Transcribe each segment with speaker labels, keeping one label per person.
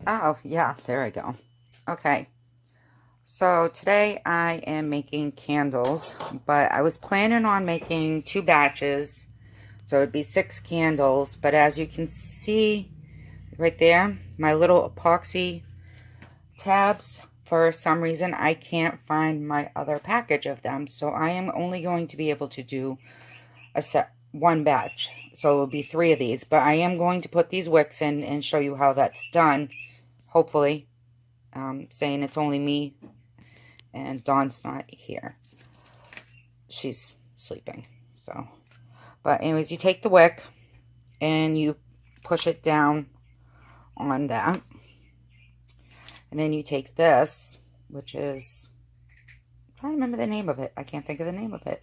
Speaker 1: Oh, yeah, there I go. Okay, so today I am making candles, but I was planning on making 2 batches, so it'd be 6 candles. But as you can see right there, my little epoxy tabs, for some reason I can't find my other package of them, so I am only going to be able to do one batch. So it'll be 3 of these, but I am going to put these wicks in and show you how that's done, hopefully. Saying it's only me and Dawn's not here. She's sleeping. So, but anyways, you take the wick and you push it down on that. And then you take this, which is, I'm trying to remember the name of it. I can't think of the name of it.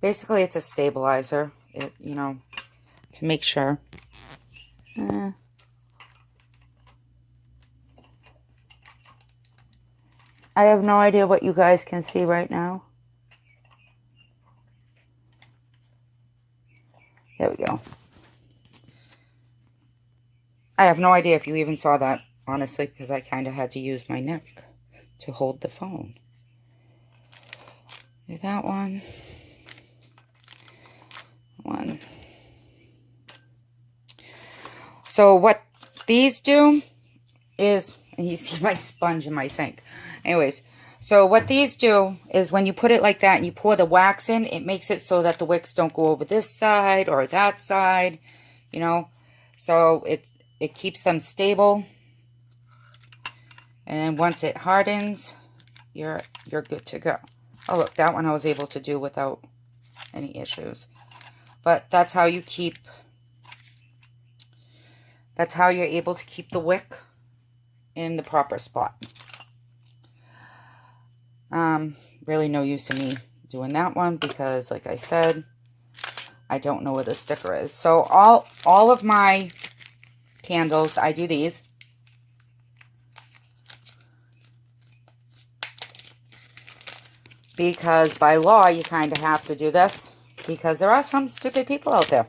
Speaker 1: Basically, it's a stabilizer, to make sure. I have no idea what you guys can see right now. There we go. I have no idea if you even saw that, honestly, because I kind of had to use my neck to hold the phone. Do that one. So what these do is, and you see my sponge in my sink. Anyways, so what these do is when you put it like that and you pour the wax in, it makes it so that the wicks don't go over this side or that side, So it keeps them stable. And then once it hardens, you're good to go. Oh, look, that one I was able to do without any issues. But that's how you're able to keep the wick in the proper spot. Really no use in me doing that one because, like I said, I don't know where the sticker is. So all of my candles, I do these. Because by law, you kind of have to do this. Because there are some stupid people out there.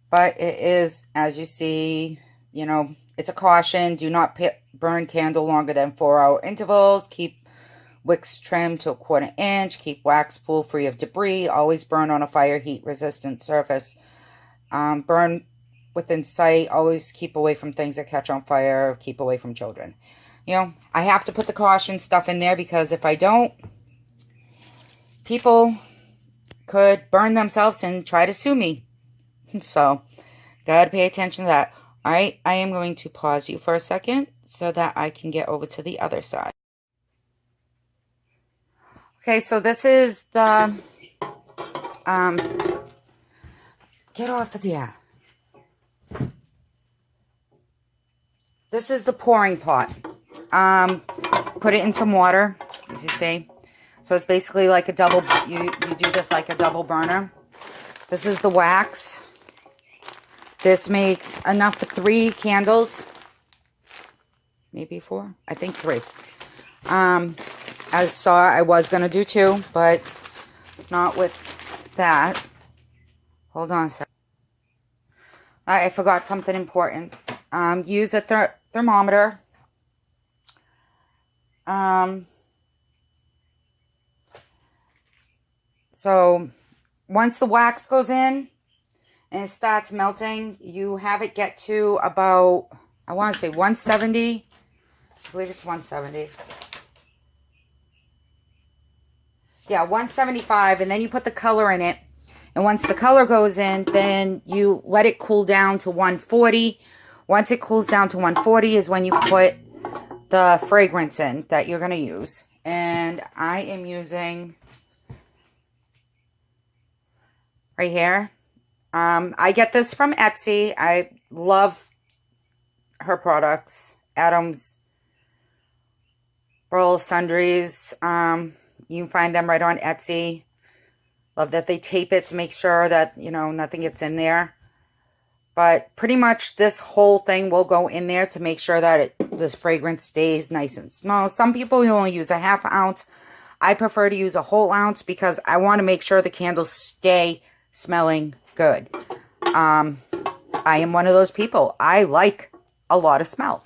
Speaker 1: But it is, as you see, it's a caution. Do not burn candle longer than 4-hour intervals. Keep wicks trimmed to 1/4 inch. Keep wax pool free of debris. Always burn on a fire heat resistant surface. Burn within sight. Always keep away from things that catch on fire. Keep away from children. I have to put the caution stuff in there because if I don't, people could burn themselves and try to sue me. So, gotta pay attention to that. Alright, I am going to pause you for a second so that I can get over to the other side. Okay, so this is the, get off of there. This is the pouring pot. Put it in some water, as you see. So it's basically like a double, you do this like a double burner. This is the wax. This makes enough for 3 candles. Maybe 4? I think 3. As saw, I was going to do 2, but not with that. Hold on a second. I forgot something important. Use a thermometer. So once the wax goes in and it starts melting, you have it get to about, I want to say 170. I believe it's 170. Yeah, 175, and then you put the color in it. And once the color goes in, then you let it cool down to 140. Once it cools down to 140 is when you put the fragrance in that you're going to use. And I am using right here. I get this from Etsy. I love her products. Adams, Burl Sundries. You can find them right on Etsy. Love that they tape it to make sure that, nothing gets in there. But pretty much this whole thing will go in there to make sure that this fragrance stays nice and small. Some people only use a 1/2 ounce. I prefer to use a whole ounce because I want to make sure the candles stay smelling good. I am one of those people. I like a lot of smell.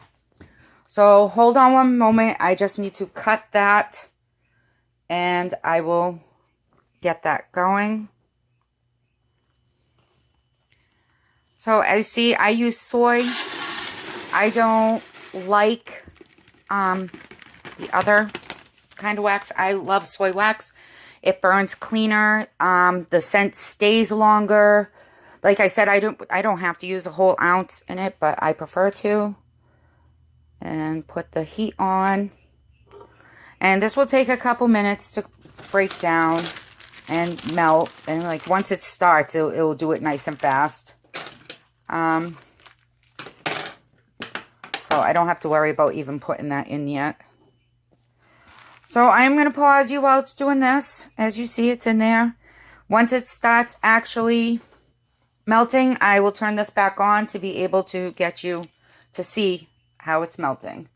Speaker 1: So hold on one moment. I just need to cut that and I will get that going. So as you see, I use soy. I don't like the other kind of wax. I love soy wax. It burns cleaner. The scent stays longer. Like I said, I don't have to use a whole ounce in it, but I prefer to. And put the heat on. And this will take a couple minutes to break down and melt. And like once it starts, it'll do it nice and fast. So I don't have to worry about even putting that in yet. So I'm going to pause you while it's doing this. As you see, it's in there. Once it starts actually melting, I will turn this back on to be able to get you to see how it's melting.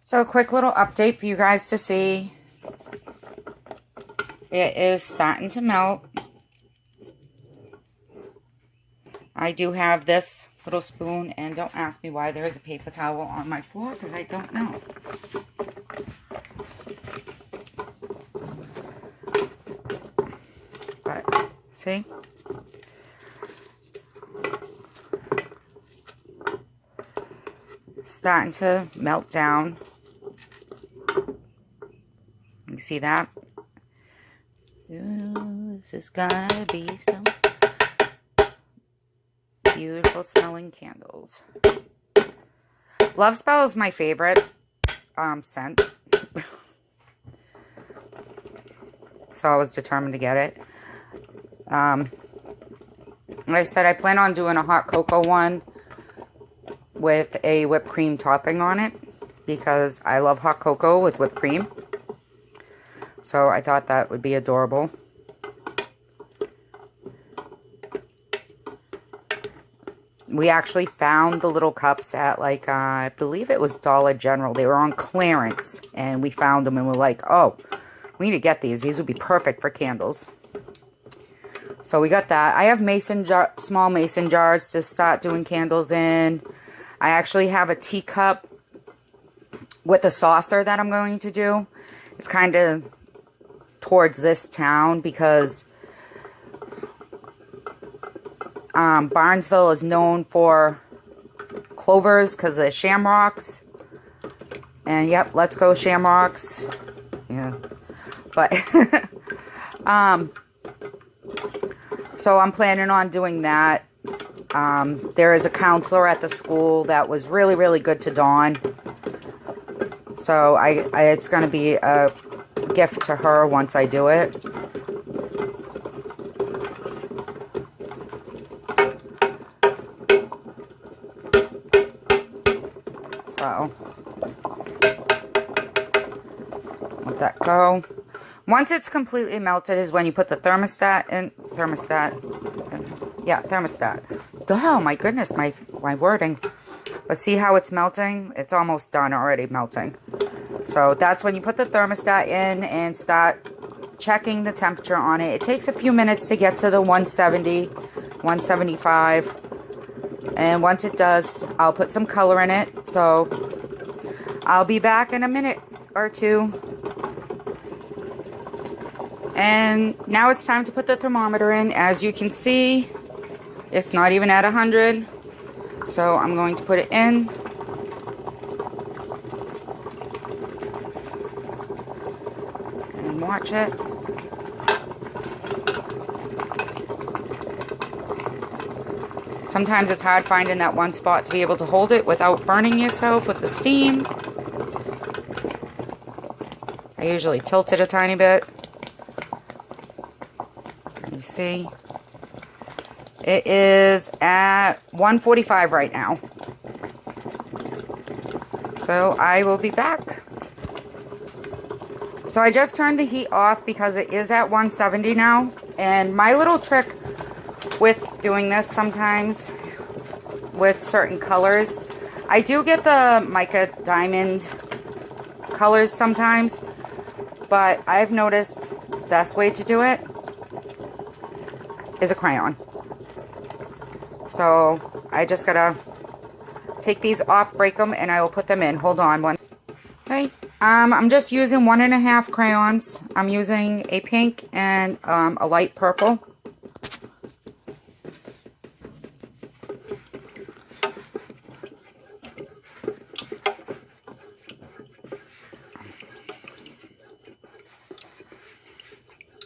Speaker 1: So a quick little update for you guys to see. It is starting to melt. I do have this little spoon, and don't ask me why there is a paper towel on my floor, because I don't know. But, see? It's starting to melt down. You see that? Ooh, this is gonna be some beautiful smelling candles. Love Spell is my favorite scent. So I was determined to get it. Like I said, I plan on doing a hot cocoa one with a whipped cream topping on it, because I love hot cocoa with whipped cream. So I thought that would be adorable. We actually found the little cups at, like, I believe it was Dollar General. They were on clearance, and we found them, and we're like, oh, we need to get these. These would be perfect for candles. So we got that. I have small mason jars to start doing candles in. I actually have a teacup with a saucer that I'm going to do. It's kind of towards this town, because Barnesville is known for clovers because of shamrocks. And yep, let's go shamrocks. Yeah. But so I'm planning on doing that. There is a counselor at the school that was really, really good to Dawn. So it's going to be a gift to her once I do it. So let that go. Once it's completely melted is when you put the thermostat in. Thermostat. Oh my goodness, my wording. But see how it's melting? It's almost done already melting. So that's when you put the thermostat in and start checking the temperature on it. It takes a few minutes to get to the 170, 175. And once it does, I'll put some color in it. So I'll be back in a minute or two. And now it's time to put the thermometer in. As you can see, it's not even at 100. So I'm going to put it in. And watch it. Sometimes it's hard finding that one spot to be able to hold it without burning yourself with the steam. I usually tilt it a tiny bit. You see, it is at 145 right now. So I will be back. So I just turned the heat off because it is at 170 now. And my little trick with doing this sometimes with certain colors, I do get the mica diamond colors sometimes, but I've noticed the best way to do it is a crayon. So I just gotta take these off, break them, and I will put them in. Hold on one. Okay. I'm just using 1.5 crayons. I'm using a pink and a light purple.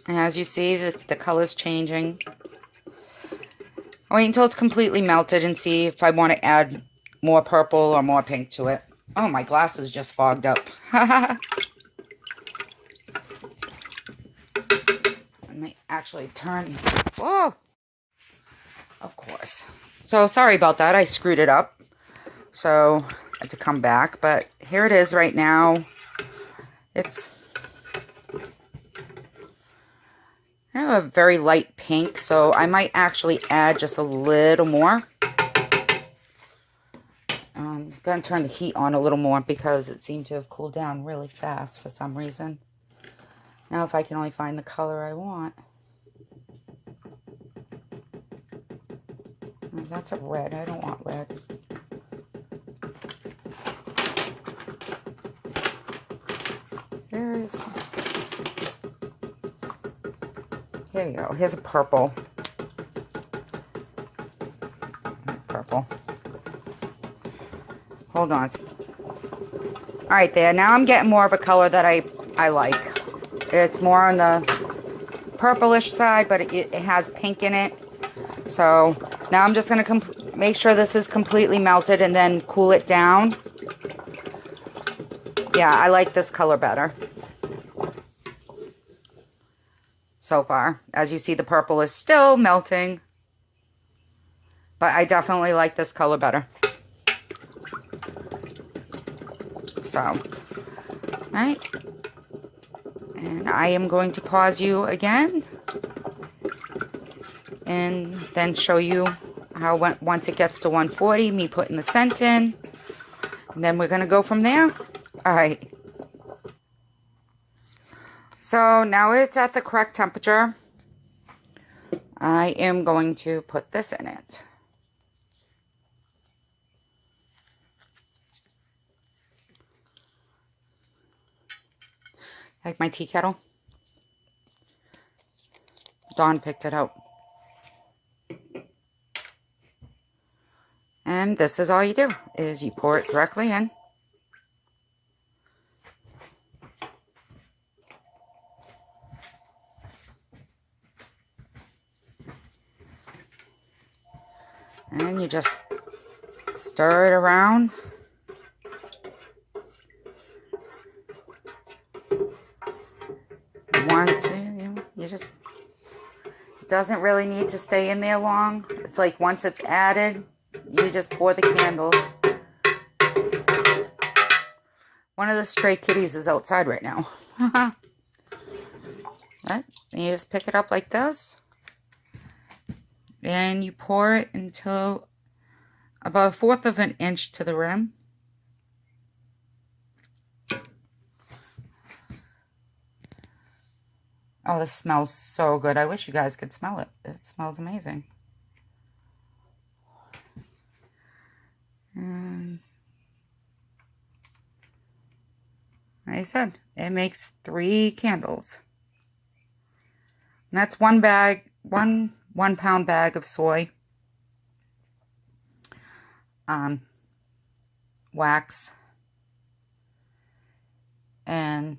Speaker 1: And as you see, the color's changing. I'll wait until it's completely melted and see if I want to add more purple or more pink to it. Oh, my glasses just fogged up. I might actually turn. Oh, of course. So sorry about that. I screwed it up. So I had to come back. But here it is right now. It's a very light pink, so I might actually add just a little more. I'm going to turn the heat on a little more because it seemed to have cooled down really fast for some reason. Now if I can only find the color I want. Oh, that's a red. I don't want red. Here you go. Here's a purple. Purple. Hold on. Alright there. Now I'm getting more of a color that I like. It's more on the purplish side, but it has pink in it. So now I'm just going to make sure this is completely melted and then cool it down. Yeah, I like this color better. So far. As you see, the purple is still melting. But I definitely like this color better. So, right. And I am going to pause you again. And then show you how once it gets to 140, me putting the scent in. And then we're going to go from there. Alright. So now it's at the correct temperature. I am going to put this in it. Like my tea kettle. Dawn picked it out. And this is all you do, is you pour it directly in. And you just stir it around. Once you just, it doesn't really need to stay in there long. It's like once it's added, you just pour the candles. One of the stray kitties is outside right now. Right? And you just pick it up like this. And you pour it until about 1/4 of an inch to the rim. Oh, this smells so good. I wish you guys could smell it. It smells amazing. And like I said, it makes 3 candles. And that's 1 bag, one pound bag of soy. Wax. And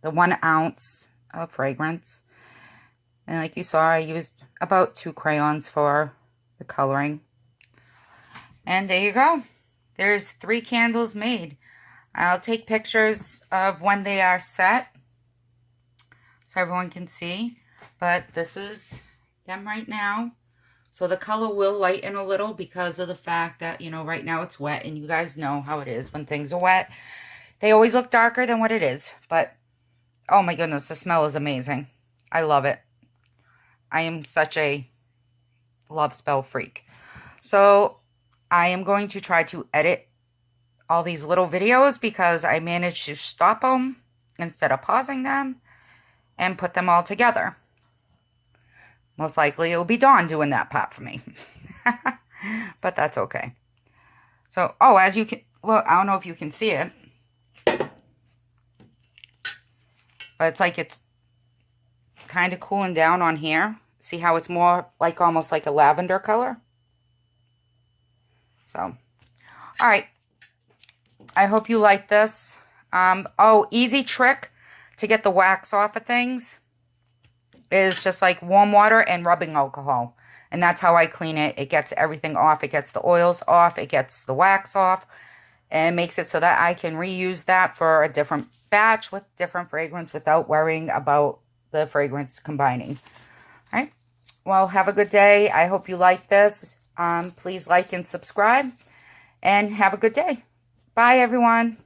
Speaker 1: the 1 ounce of fragrance. And like you saw, I used about 2 crayons for the coloring. And there you go. There's 3 candles made. I'll take pictures of when they are set so everyone can see. But this is them right now. So the color will lighten a little because of the fact that, you know, right now it's wet. And you guys know how it is when things are wet. They always look darker than what it is. But, oh my goodness, the smell is amazing. I love it. I am such a love spell freak. So I am going to try to edit all these little videos because I managed to stop them instead of pausing them and put them all together. Most likely it will be Dawn doing that part for me. But that's okay. So, oh, as you can, look, I don't know if you can see it. But it's like it's kind of cooling down on here. See how it's more like almost like a lavender color? So, all right. I hope you like this. Oh, easy trick to get the wax off of things is just like warm water and rubbing alcohol. And that's how I clean it. It gets everything off. It gets the oils off. It gets the wax off. And makes it so that I can reuse that for a different batch with different fragrance without worrying about the fragrance combining. All right. Well, have a good day. I hope you like this. Please like and subscribe. And have a good day. Bye, everyone.